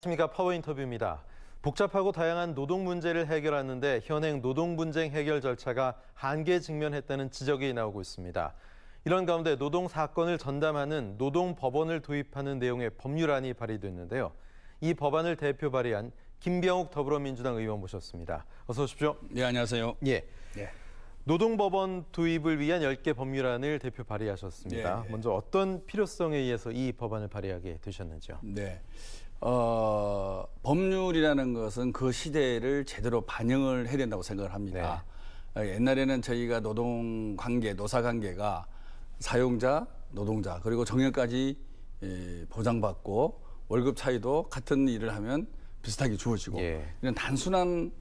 안녕하십니까. 파워 인터뷰입니다. 복잡하고 다양한 노동 문제를 해결하는데 현행 노동 분쟁 해결 절차가 한계에 직면했다는 지적이 나오고 있습니다. 이런 가운데 노동 사건을 전담하는 노동법원을 도입하는 내용의 법률안이 발의됐는데요. 이 법안을 대표 발의한 김병욱 더불어민주당 의원 모셨습니다. 어서 오십시오. 네, 안녕하세요. 예. 노동법원 도입을 위한 10개 법률안을 대표 발의하셨습니다. 네. 먼저 어떤 필요성에 의해서 이 법안을 발의하게 되셨는지요? 네. 법률이라는 것은 그 시대를 제대로 반영을 해야 된다고 생각을 합니다. 옛날에는 저희가 노동 관계, 노사 관계가 사용자, 노동자, 그리고 정년까지 보장받고 월급 차이도 같은 일을 하면 비슷하게 주어지고 이런 단순한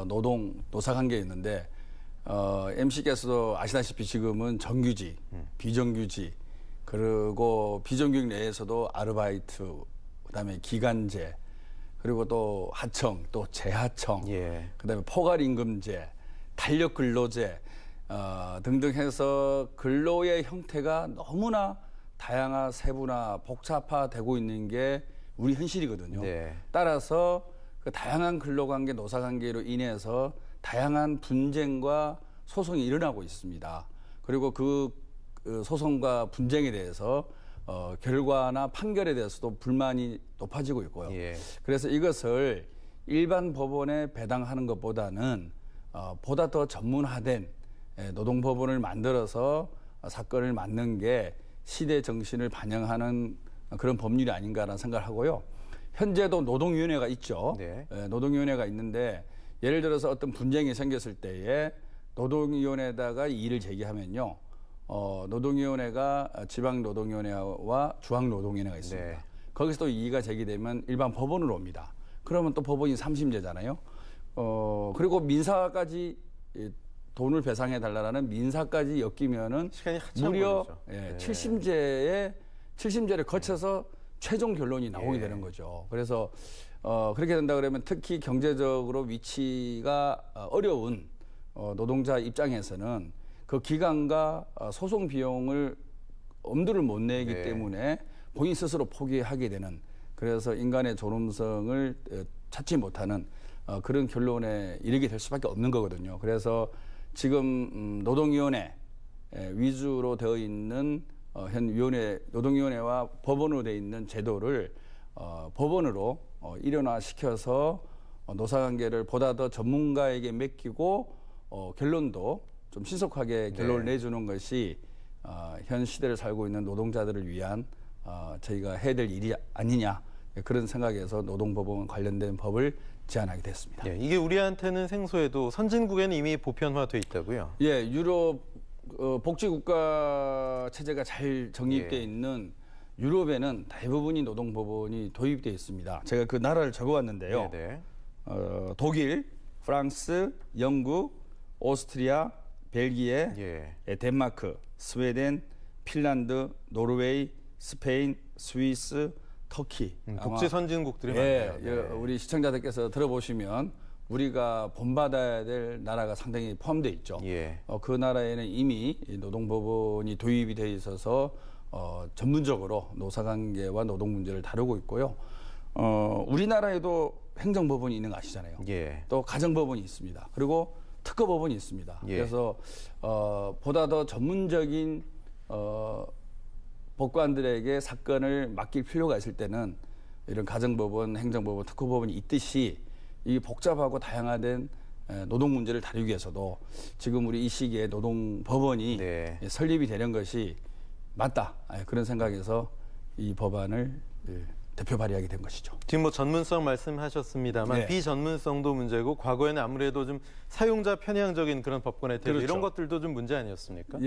노동, 노사 관계였는데 MC께서도 아시다시피 지금은 정규직, 비정규직, 그리고 비정규직 내에서도 아르바이트, 그다음에 기간제, 그리고 또 하청, 또 재하청, 그다음에 포괄임금제, 탄력근로제 등등 해서 근로의 형태가 너무나 다양화, 세분화, 복잡화되고 있는 게 우리 현실이거든요. 따라서 그 다양한 근로관계, 노사관계로 인해서 다양한 분쟁과 소송이 일어나고 있습니다. 그리고 그 소송과 분쟁에 대해서 결과나 판결에 대해서도 불만이 높아지고 있고요. 그래서 이것을 일반 법원에 배당하는 것보다는 보다 더 전문화된 노동법원을 만들어서 사건을 맡는 게 시대 정신을 반영하는 그런 법률이 아닌가라는 생각을 하고요. 현재도 노동위원회가 있죠. 노동위원회가 있는데 예를 들어서 어떤 분쟁이 생겼을 때에 노동위원회에다가 이의를 제기하면요. 노동위원회가 지방노동위원회와 중앙노동위원회가 있습니다. 거기서 또 이의가 제기되면 일반 법원으로 옵니다. 그러면 또 법원이 3심제잖아요. 그리고 민사까지 돈을 배상해달라는 민사까지 엮이면은 무려 7심제를 거쳐서 최종 결론이 나오게 되는 거죠. 그래서 그렇게 된다 그러면 특히 경제적으로 위치가 어려운 노동자 입장에서는 그 기간과 소송 비용을 엄두를 못 내기 때문에 본인 스스로 포기하게 되는, 그래서 인간의 존엄성을 찾지 못하는 그런 결론에 이르게 될 수밖에 없는 거거든요. 그래서 지금 노동위원회 위주로 되어 있는 현 위원회, 노동위원회와 법원으로 되어 있는 제도를 법원으로 일원화시켜서 노사관계를 보다 더 전문가에게 맡기고 결론도 좀 신속하게 결론을 내주는 것이 현 시대를 살고 있는 노동자들을 위한 저희가 해야 될 일이 아니냐, 그런 생각에서 노동법원 관련된 법을 제안하게 됐습니다. 이게 우리한테는 생소해도 선진국에는 이미 보편화돼 있다고요? 유럽 복지국가 체제가 잘 정립되어 있는 유럽에는 대부분이 노동법원이 도입되어 있습니다. 제가 그 나라를 적어왔는데요. 독일, 프랑스, 영국, 오스트리아, 벨기에, 덴마크, 스웨덴, 핀란드, 노르웨이, 스페인, 스위스, 터키. 국제 선진국들이 많네요. 우리 시청자들께서 들어보시면 우리가 본받아야 될 나라가 상당히 포함되어 있죠. 그 나라에는 이미 노동법원이 도입이 되어 있어서 전문적으로 노사관계와 노동 문제를 다루고 있고요. 우리나라에도 행정법원이 있는 거 아시잖아요. 또 가정법원이 있습니다. 그리고 특허법원이 있습니다. 그래서 보다 더 전문적인 법관들에게 사건을 맡길 필요가 있을 때는 이런 가정법원, 행정법원, 특허법원이 있듯이 이 복잡하고 다양화된 노동 문제를 다루기 위해서도 지금 우리 이 시기에 노동법원이 설립이 되는 것이 맞다, 그런 생각에서 이 법안을 대표 발의하게 된 것이죠. 지금 뭐 전문성 말씀하셨습니다만 비전문성도 문제고 과거에는 아무래도 좀 사용자 편향적인 그런 법관의 태도, 이런 것들도 좀 문제 아니었습니까?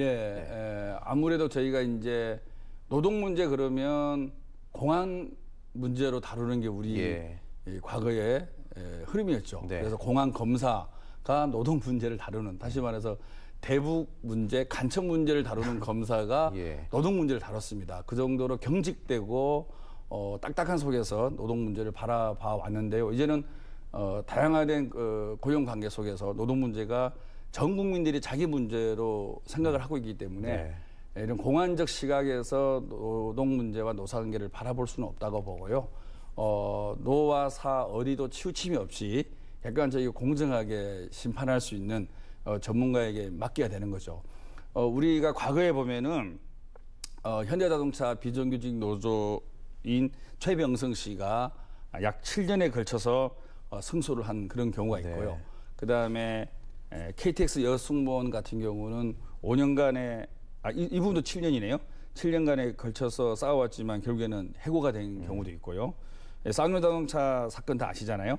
아무래도 저희가 이제 노동 문제 그러면 공안 문제로 다루는 게 우리 과거의 흐름이었죠. 그래서 공안 검사가 노동 문제를 다루는, 다시 말해서 대북 문제, 간첩 문제를 다루는 검사가 노동 문제를 다뤘습니다. 그 정도로 경직되고 딱딱한 속에서 노동 문제를 바라봐 왔는데요. 이제는 다양화된 고용 관계 속에서 노동 문제가 전 국민들이 자기 문제로 생각을 하고 있기 때문에 이런 공안적 시각에서 노동 문제와 노사 관계를 바라볼 수는 없다고 보고요. 노와 사 어디도 치우침이 없이 객관적이고 공정하게 심판할 수 있는 전문가에게 맡겨야 되는 거죠. 우리가 과거에 보면은 현대자동차 비정규직 노조인 최병성 씨가 약 7년에 걸쳐서 승소를 한 그런 경우가 있고요. 네. 그다음에 KTX 여승무원 같은 경우는 5년간의 이분도 7년이네요. 7년간에 걸쳐서 싸워왔지만 결국에는 해고가 된 경우도 있고요. 쌍용자동차 사건 다 아시잖아요.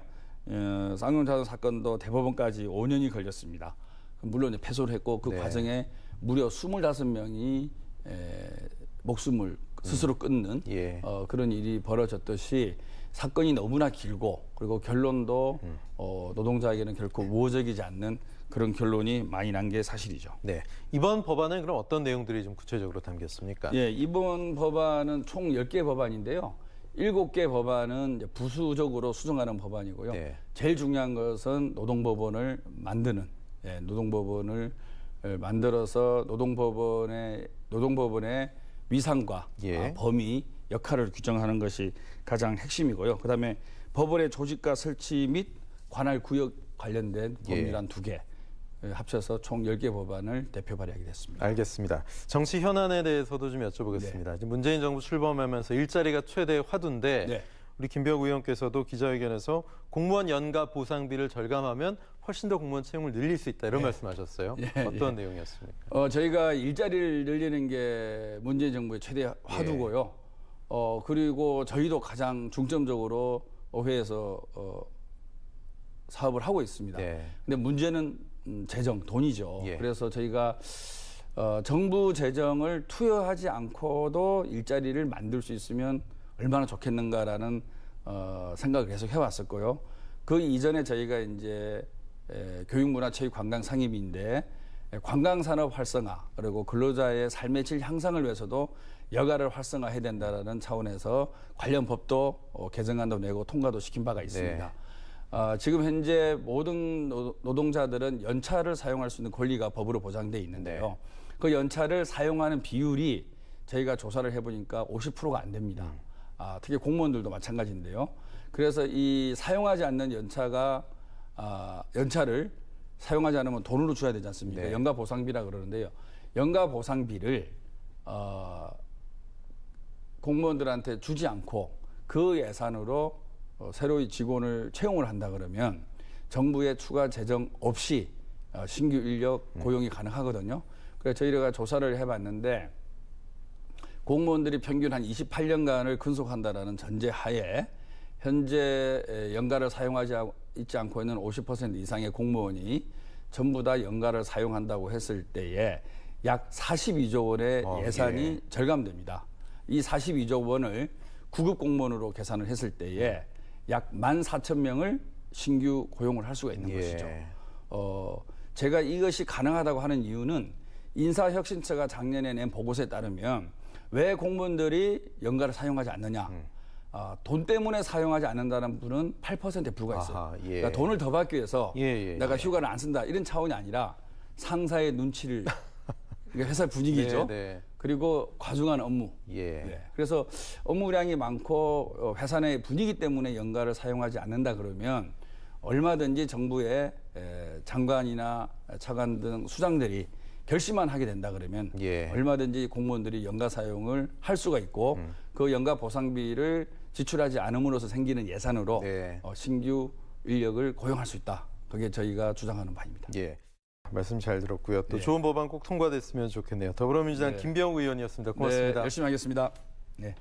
쌍용자동차 사건도 대법원까지 5년이 걸렸습니다. 물론 패소를 했고 그 네. 과정에 무려 25명이 목숨을 스스로 끊는 예. 그런 일이 벌어졌듯이 사건이 너무나 길고 그리고 결론도 노동자에게는 결코 우호적이지 않는 그런 결론이 많이 난 게 사실이죠. 네. 이번 법안은 그럼 어떤 내용들이 좀 구체적으로 담겼습니까? 예, 이번 법안은 총 10개 법안인데요. 7개 법안은 이제 부수적으로 수정하는 법안이고요. 네. 제일 중요한 것은 노동법원을 만드는, 노동법원을 만들어서 노동법원의 위상과 예. 범위, 역할을 규정하는 것이 가장 핵심이고요. 그다음에 법원의 조직과 설치 및 관할 구역 관련된 법률안 2개 합쳐서 총 10개 법안을 대표 발의하게 됐습니다. 알겠습니다. 정치 현안에 대해서도 좀 여쭤보겠습니다. 지금 문재인 정부 출범하면서 일자리가 최대 화두인데 네. 우리 김병욱 의원께서도 기자회견에서 공무원 연가 보상비를 절감하면 훨씬 더 공무원 채용을 늘릴 수 있다 이런 말씀하셨어요. 어떤 내용이었습니까? 저희가 일자리를 늘리는 게 문재인 정부의 최대 화두고요. 그리고 저희도 가장 중점적으로 의회에서 사업을 하고 있습니다. 네. 근데 문제는 재정, 돈이죠. 예. 그래서 저희가 정부 재정을 투여하지 않고도 일자리를 만들 수 있으면 얼마나 좋겠는가라는 생각을 계속 해왔었고요. 그 이전에 저희가 이제 교육문화체육관광 상임위인데 관광산업 활성화 그리고 근로자의 삶의 질 향상을 위해서도 여가를 활성화해야 된다라는 차원에서 관련 법도 개정안도 내고 통과도 시킨 바가 있습니다. 지금 현재 모든 노동자들은 연차를 사용할 수 있는 권리가 법으로 보장돼 있는데요. 그 연차를 사용하는 비율이 저희가 조사를 해보니까 50%가 안 됩니다. 특히 공무원들도 마찬가지인데요. 그래서 이 사용하지 않는 연차를 사용하지 않으면 돈으로 줘야 되지 않습니까? 네. 연가 보상비라 그러는데요. 연가 보상비를 공무원들한테 주지 않고 그 예산으로 새로이 직원을 채용을 한다 그러면 정부의 추가 재정 없이 신규 인력 고용이 가능하거든요. 그래서 저희가 조사를 해봤는데 공무원들이 평균 한 28년간을 근속한다라는 전제하에 현재 연가를 사용하지 있지 않고 있는 50% 이상의 공무원이 전부 다 연가를 사용한다고 했을 때에 약 42조 원의 예산이 절감됩니다. 이 42조 원을 9급 공무원으로 계산을 했을 때에 약 14,000명을 신규 고용을 할 수가 있는 것이죠. 제가 이것이 가능하다고 하는 이유는 인사혁신처가 작년에 낸 보고서에 따르면 왜 공무원들이 연가를 사용하지 않느냐. 돈 때문에 사용하지 않는다는 분은 8%에 불과했어요. 아하, 예. 그러니까 돈을 더 받기 위해서 예. 내가 휴가를 안 쓴다 이런 차원이 아니라 상사의 눈치를 그러니까 회사 분위기죠. 네. 그리고 과중한 업무. 그래서 업무량이 많고 회사 내 분위기 때문에 연가를 사용하지 않는다 그러면 얼마든지 정부의 장관이나 차관 등 수장들이 결심만 하게 된다 그러면 얼마든지 공무원들이 연가 사용을 할 수가 있고 그 연가 보상비를 지출하지 않음으로써 생기는 예산으로 신규 인력을 고용할 수 있다. 그게 저희가 주장하는 바입니다. 말씀 잘 들었고요. 또 좋은 법안 꼭 통과됐으면 좋겠네요. 더불어민주당 김병욱 의원이었습니다. 고맙습니다. 열심히 하겠습니다. 네.